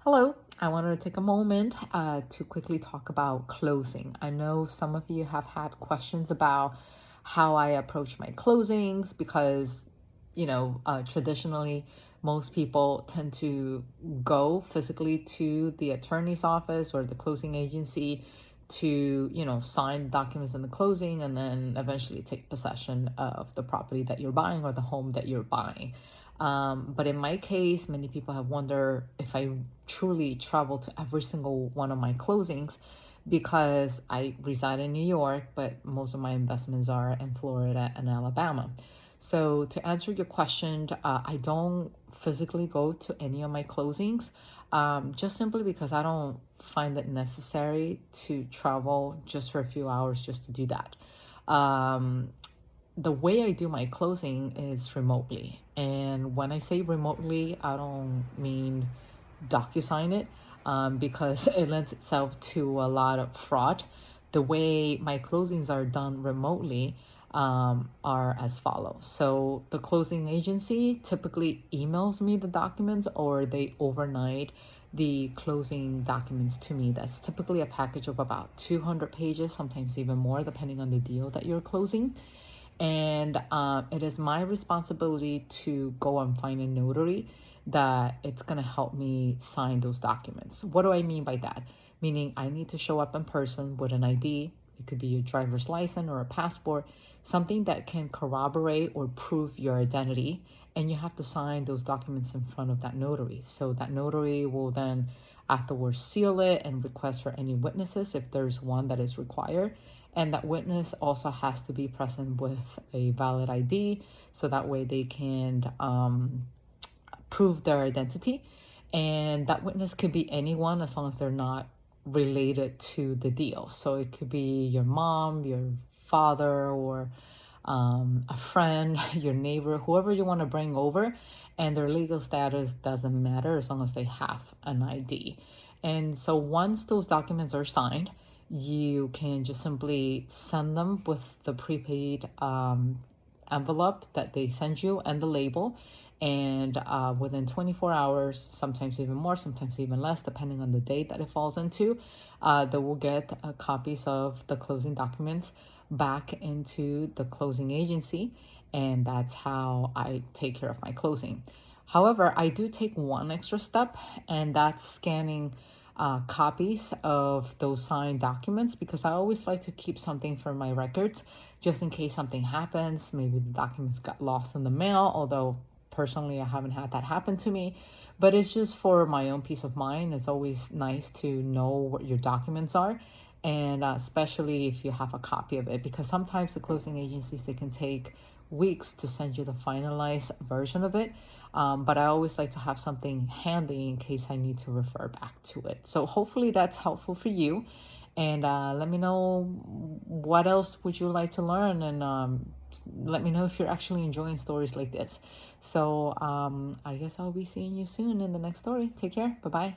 Hello, I wanted to take a moment to quickly talk about closing. I know some of you have had questions about how I approach my closings because, traditionally, most people tend to go physically to the attorney's office or the closing agency to, sign documents in the closing and then eventually take possession of the property that you're buying or the home that you're buying. But in my case, many people have wondered if I truly travel to every single one of my closings because I reside in New York, but most of my investments are in Florida and Alabama. So, to answer your question, I don't physically go to any of my closings just simply because I don't find it necessary to travel just for a few hours just to do that. Um, the way I do my closing is remotely. And when I say remotely, I don't mean DocuSign it because it lends itself to a lot of fraud. The way my closings are done remotely are as follows. So the closing agency typically emails me the documents or they overnight the closing documents to me. That's typically a package of about 200 pages, sometimes even more, depending on the deal that you're closing. And it is my responsibility to go and find a notary that it's going to help me sign those documents. What do I mean by that? Meaning I need to show up in person with an ID. It could be a driver's license or a passport, something that can corroborate or prove your identity. And you have to sign those documents in front of that notary. So that notary will then afterwards seal it and request for any witnesses if there's one that is required. And that witness also has to be present with a valid ID so that way they can prove their identity. And that witness could be anyone as long as they're not related to the deal. So it could be your mom, your father, or a friend, your neighbor, whoever you want to bring over, and their legal status doesn't matter as long as they have an ID. And so once those documents are signed, you can just simply send them with the prepaid envelope that they send you and the label. And within 24 hours, sometimes even more, sometimes even less, depending on the date that it falls into, they will get copies of the closing documents back into the closing agency. And that's how I take care of my closing. However, I do take one extra step, and that's scanning copies of those signed documents because I always like to keep something for my records just in case something happens. Maybe the documents got lost in the mail, although personally I haven't had that happen to me, but it's just for my own peace of mind. It's always nice to know what your documents are, and especially if you have a copy of it, because sometimes the closing agencies, they can take weeks to send you the finalized version of it. But I always like to have something handy in case I need to refer back to it. So hopefully that's helpful for you. And let me know what else would you like to learn, and let me know if you're actually enjoying stories like this. So I guess I'll be seeing you soon in the next story. Take care. Bye bye.